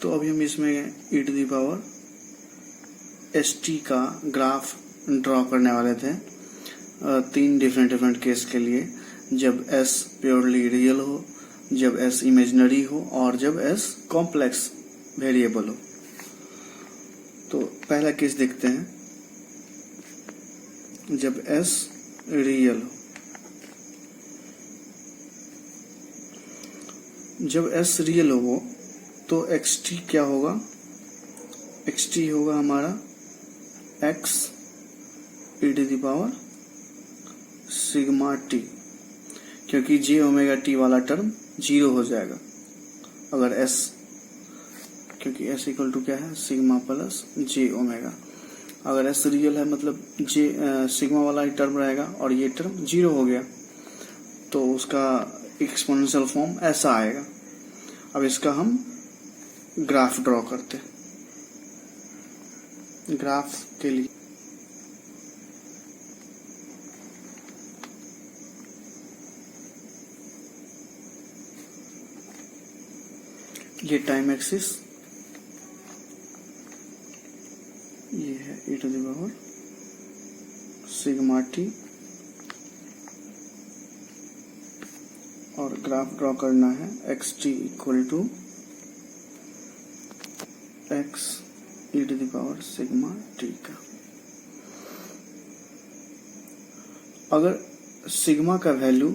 तो अभी हम इसमें e⁻st का ग्राफ ड्रॉ करने वाले थे 3 डिफरेंट केस के लिए, जब s प्योरली रियल हो, जब s इमेजिनरी हो और जब s कॉम्प्लेक्स वेरिएबल हो। तो पहला केस देखते हैं, जब s रियल हो। जब s रियल हो तो xt क्या होगा? xt होगा हमारा x e⁻ सिग्मा t, क्योंकि j⍵t वाला टर्म 0 हो जाएगा अगर s, क्योंकि s इक्वल टू क्या है? Sigma plus j⍵। अगर s रियल है मतलब सिग्मा वाला ही टर्म रहेगा और ये टर्म 0 हो गया, तो उसका एक्सपोनेंशियल फॉर्म ऐसा आएगा। अब इसका हम ग्राफ ड्रॉ करते हैं। ग्राफ के लिए ये टाइम एक्सिस, ये है e⁻ सिग्मा t, और ग्राफ ड्रॉ करना है xt equal to x e⁻ sigma t का। अगर सिग्मा का वैल्यू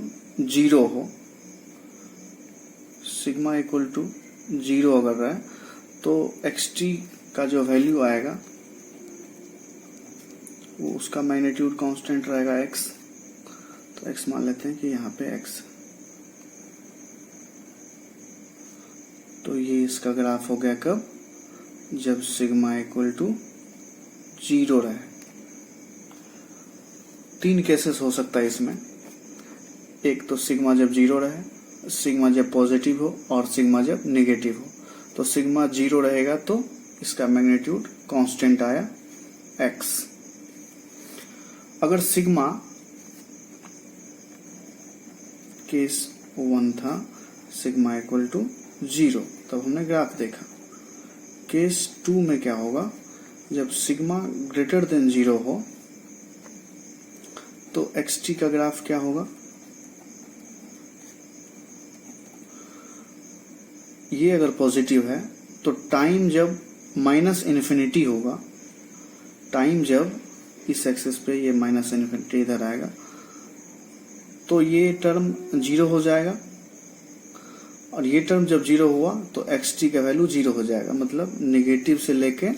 0 हो, सिग्मा इक्वल टू 0 अगर है, तो xt का जो वैल्यू आएगा वो उसका मैग्नीट्यूड कांस्टेंट रहेगा x। तो x मान लेते हैं कि यहाँ पे x। तो ये इसका ग्राफ हो गया कब? जब सिग्मा इक्वल टू 0 रहे। 3 केसेस हो सकता है इसमें, एक तो सिग्मा जब 0 रहे, सिग्मा जब पॉजिटिव हो और सिग्मा जब नेगेटिव हो। तो सिग्मा 0 रहेगा तो इसका मैग्नीट्यूड कांस्टेंट आया x। अगर सिग्मा केस 1 था, सिग्मा इक्वल टू 0, तब हमने ग्राफ देखा। केस 2 में क्या होगा? जब सिग्मा ग्रेटर देन 0 हो तो xt का ग्राफ क्या होगा? ये अगर पॉजिटिव है तो टाइम जब -इन्फिनिटी होगा, टाइम जब इस एक्सिस पे ये -इन्फिनिटी इधर आएगा तो ये टर्म 0 हो जाएगा, और ये टर्म जब 0 हुआ तो xt का वैल्यू 0 हो जाएगा, मतलब नेगेटिव से लेके,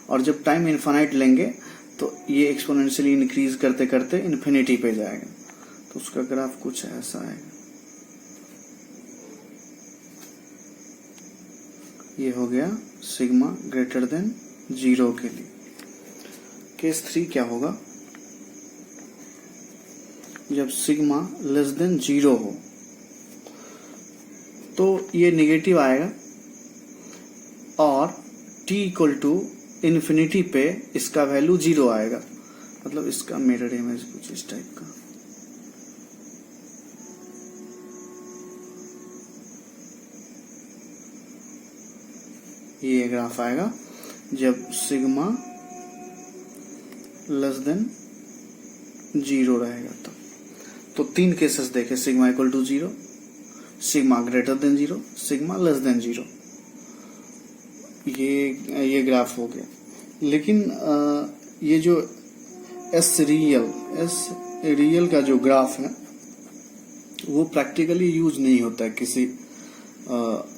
और जब टाइम इनफाइनाइट लेंगे तो ये एक्सपोनेंशियली इंक्रीज करते करते इन्फिनिटी पे जाएगा। तो उसका ग्राफ कुछ ऐसा आएगा। ये हो गया सिग्मा ग्रेटर देन 0 के लिए। केस 3 क्या होगा? जब सिग्मा लेस देन 0 हो तो ये नेगेटिव आएगा, और t इक्वल टू इन्फिनिटी पे इसका वैल्यू 0 आएगा, मतलब इसका मिरर इमेज कुछ इस टाइप का। ये ग्राफ आएगा जब सिग्मा लेस देन 0 रहेगा तब। तो 3 केसेस देखे, sigma equal to 0, sigma greater than 0, sigma less than 0। ये ग्राफ हो गया। लेकिन ये जो एस रियल का जो ग्राफ है वो प्रैक्टिकली यूज नहीं होता है किसी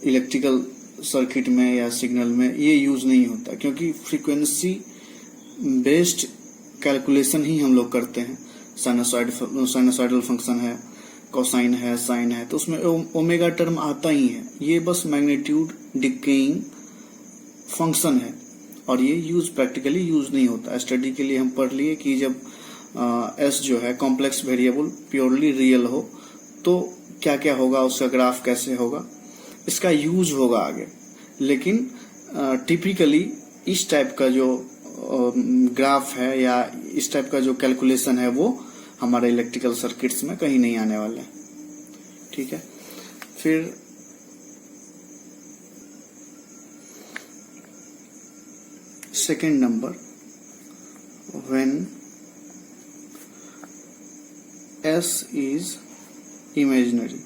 इलेक्ट्रिकल सर्किट में या सिग्नल में। ये यूज नहीं होता क्योंकि फ्रीक्वेंसी बेस्ड कैलकुलेशन ही हम लोग करते हैं। साइनसॉइडल फंक्शन है, कोसाइन है, साइन है, तो उसमें ओमेगा टर्म आता ही है। ये बस मैग्नीट्यूड डिकेइंग फंक्शन है और ये प्रैक्टिकली यूज नहीं होता। स्टडी के लिए हम पढ़ लिए कि जब एस जो है कॉम्प्लेक्स वेरिएबल प्योरली रियल हो तो क्या क्या होगा, उसका ग्राफ कैसे होगा, इसका यूज होगा आगे। लेकिन टिपिकली इस टाइप का जो ग्राफ है या इस टाइप का जो कैलकुलेशन है वो हमारे इलेक्ट्रिकल सर्किट्स में कहीं नहीं आने वाले। ठीक है, फिर second number when s is imaginary.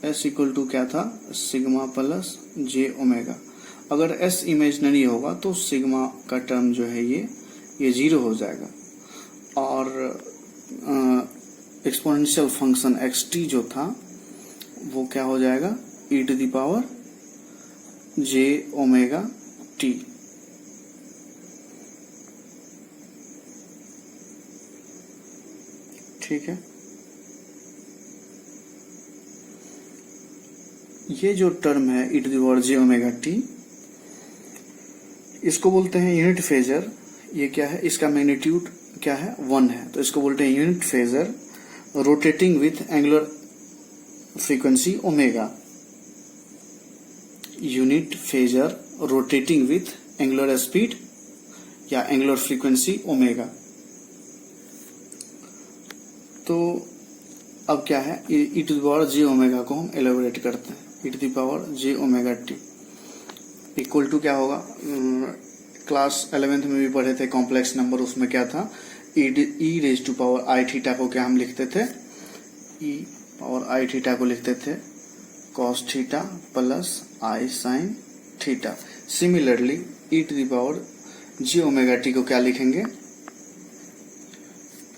S equal to क्या था, सिग्मा प्लस जे ओमेगा। अगर s इमेजनरी होगा तो सिग्मा का टर्म जो है ये 0 हो जाएगा, और एक्सपोनेंशियल फंक्शन xt जो था वो क्या हो जाएगा, e to the power J omega T. ठीक है, ये जो टर्म है e to the power J omega T, इसको बोलते हैं यूनिट फेजर। ये क्या है, इसका मैग्नीट्यूड क्या है, 1 है, तो इसको बोलते हैं unit phasor rotating with angular frequency omega. Unit phasor rotating with angular speed या एंगुलर फ्रीक्वेंसी ओमेगा। तो अब क्या है, E to the power J omega को हम एलोबरेट करते हैं। E to the power J omega T equal to क्या होगा, क्लास 11th में भी पढ़े थे कॉम्प्लेक्स नंबर, उसमें क्या था, E raise to power I theta को क्या हम लिखते थे, ई पावर आई थीटा को लिखते थे cos theta plus I sine theta. Similarly E to the power J omega T को क्या लिखेंगे,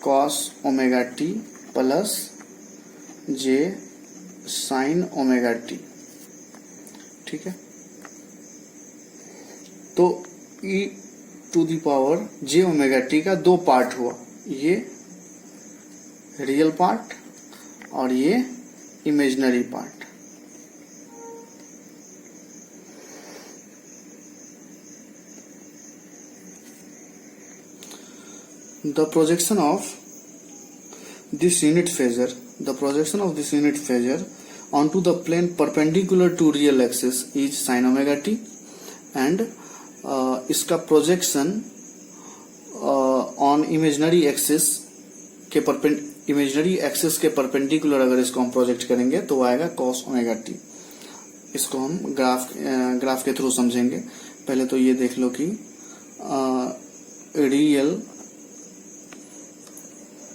cos omega T plus J sine omega T. ठीक है, तो ई to the power J omega टी का 2 पार्ट हुआ, ये रियल पार्ट और ये imaginary part. The projection of this unit phasor onto the plane perpendicular to real axis is sin omega t, and इसका प्रोजेक्शन ऑन इमेजिनरी एक्सिस के perpendicular अगर इसको हम प्रोजेक्ट करेंगे तो आएगा cos ओमेगा टी। इसको हम ग्राफ के थ्रू समझेंगे। पहले तो ये देख लो कि real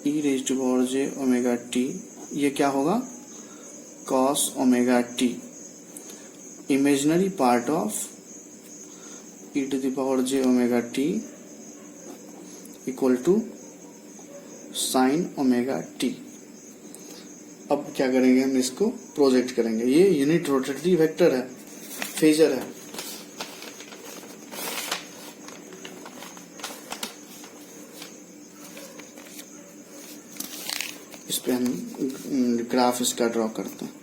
E raise to power J omega T, ये क्या होगा, cos omega T. Imaginary part of e to the power J omega T equal to sine omega T. अब क्या करेंगे, हम इसको प्रोजेक्ट करेंगे। ये यूनिट रोटेटरी वेक्टर है, फेजर है। इस पे हम ग्राफ इसका ड्रॉ करते हैं।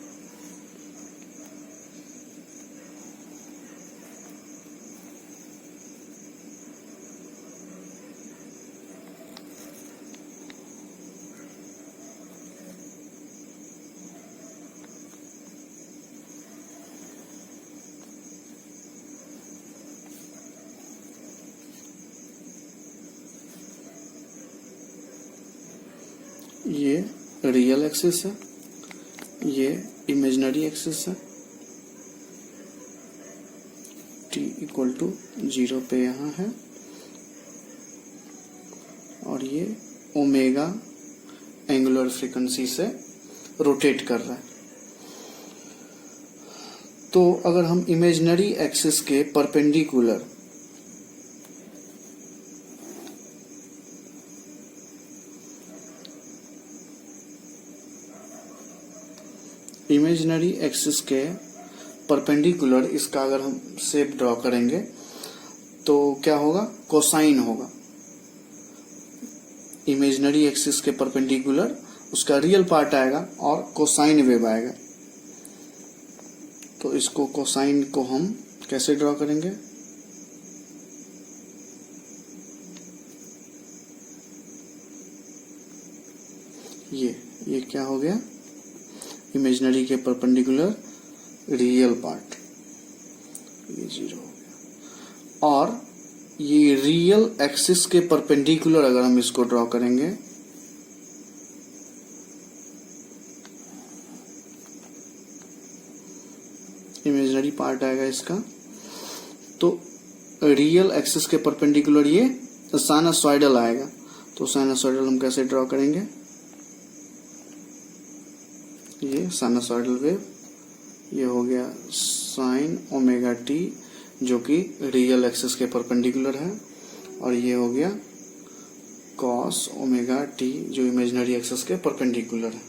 ये रियल एक्सिस है, ये इमेजिनरी एक्सिस है, t इक्वल टू 0 पे यहाँ है, और ये ओमेगा एंगुलर फ्रीक्वेंसी से रोटेट कर रहा है। तो अगर हम इमेजिनरी एक्सिस के परपेंडिकुलर इसका अगर हम शेप ड्रॉ करेंगे तो क्या होगा, कोसाइन होगा। इमेजिनरी एक्सिस के परपेंडिकुलर उसका रियल पार्ट आएगा और कोसाइन वेव आएगा। तो इसको कोसाइन को हम कैसे ड्रॉ करेंगे, ये क्या हो गया, इमेजिनरी के परपेंडिकुलर रियल पार्ट, ये 0 हो गया। और ये रियल एक्सिस के परपेंडिकुलर अगर हम इसको ड्रॉ करेंगे इमेजिनरी पार्ट आएगा इसका। तो रियल एक्सिस के परपेंडिकुलर ये साइनसॉइडल आएगा। तो साइनसॉइडल हम कैसे ड्रॉ करेंगे, ये साइनसॉइडल वेव, ये हो गया साइन ओमेगा टी जो कि रियल एक्सिस के परपेंडिकुलर है, और ये हो गया कॉस ओमेगा टी जो इमेजिनरी एक्सिस के परपेंडिकुलर है।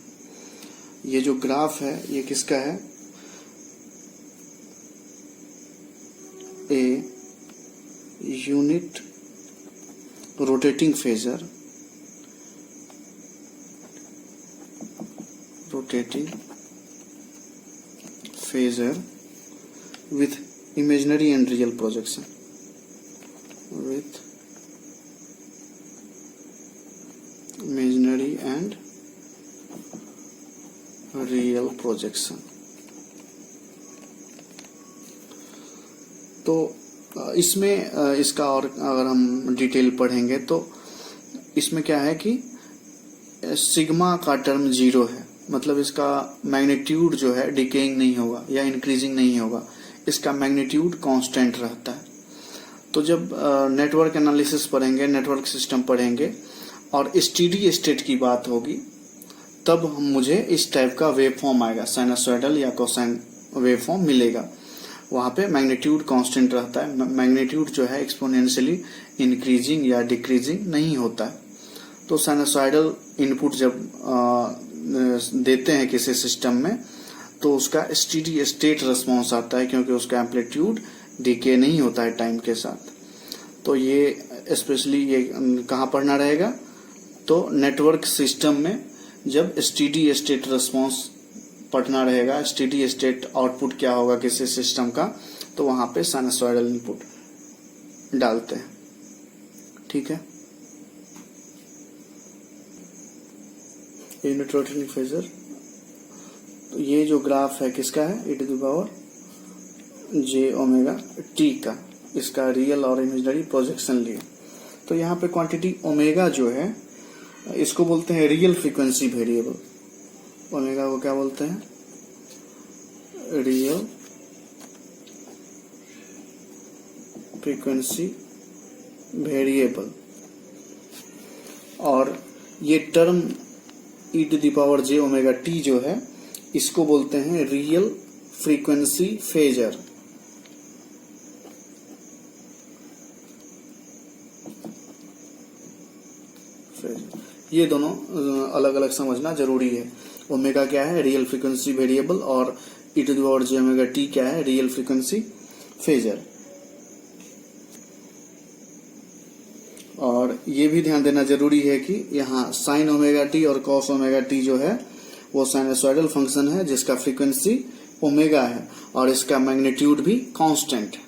ये जो ग्राफ है ये किसका है, A unit rotating phasor, with imaginary and real projection, with imaginary and real projection। तो इसमें इसका और अगर हम डिटेल पढ़ेंगे तो इसमें क्या है कि सिग्मा का टर्म 0 है, मतलब इसका मैग्नीट्यूड जो है डिकेइंग नहीं होगा या इंक्रीजिंग नहीं होगा, इसका मैग्नीट्यूड कांस्टेंट रहता है। तो जब नेटवर्क एनालिसिस पढ़ेंगे, नेटवर्क सिस्टम पढ़ेंगे और स्टेडी स्टेट की बात होगी, तब मुझे इस टाइप का वेव फॉर्म आएगा, साइनसॉइडल या कोसाइन वेव फॉर्म मिलेगा। वहां पे मैग्नीट्यूड कांस्टेंट रहता है, मैग्नीट्यूड जो है एक्सपोनेंशियली इंक्रीजिंग या डिक्रीजिंग नहीं होता है। तो साइनसॉइडल इनपुट जब देते हैं किसी सिस्टम में तो उसका स्टेडी स्टेट रिस्पॉन्स आता है, क्योंकि उसका एम्पलीट्यूड डिके नहीं होता है टाइम के साथ। तो ये स्पेशली ये कहाँ पढ़ना रहेगा, तो नेटवर्क सिस्टम में जब स्टेडी स्टेट रिस्पॉन्स पढ़ना रहेगा, स्टेडी स्टेट आउटपुट क्या होगा किसी सिस्टम का, तो वहां पे साइनसॉइडल इनपुट डालते हैं। ठीक है, यूनिट रोटेटिंग फेजर। तो ये जो ग्राफ है किसका है, e⁻j⍵t का, इसका रियल और इमेजिनरी प्रोजेक्शन लिए। तो यहाँ पे क्वांटिटी ओमेगा जो है इसको बोलते हैं रियल फ्रीक्वेंसी वेरिएबल। ओमेगा को क्या बोलते हैं, रियल फ्रीक्वेंसी वेरिएबल। और ये टर्म e⁻j⍵t जो है इसको बोलते हैं रियल फ्रीक्वेंसी फेजर। ये दोनों अलग अलग समझना जरूरी है। ओमेगा क्या है, रियल फ्रीक्वेंसी वेरिएबल, और e⁻j⍵t क्या है, रियल फ्रीक्वेंसी फेजर। और ये भी ध्यान देना जरूरी है कि यहाँ साइन ओमेगा टी और कॉस ओमेगा टी जो है वो साइनसॉइडल फंक्शन है जिसका फ्रीक्वेंसी ओमेगा है और इसका मैग्नीट्यूड भी कांस्टेंट है।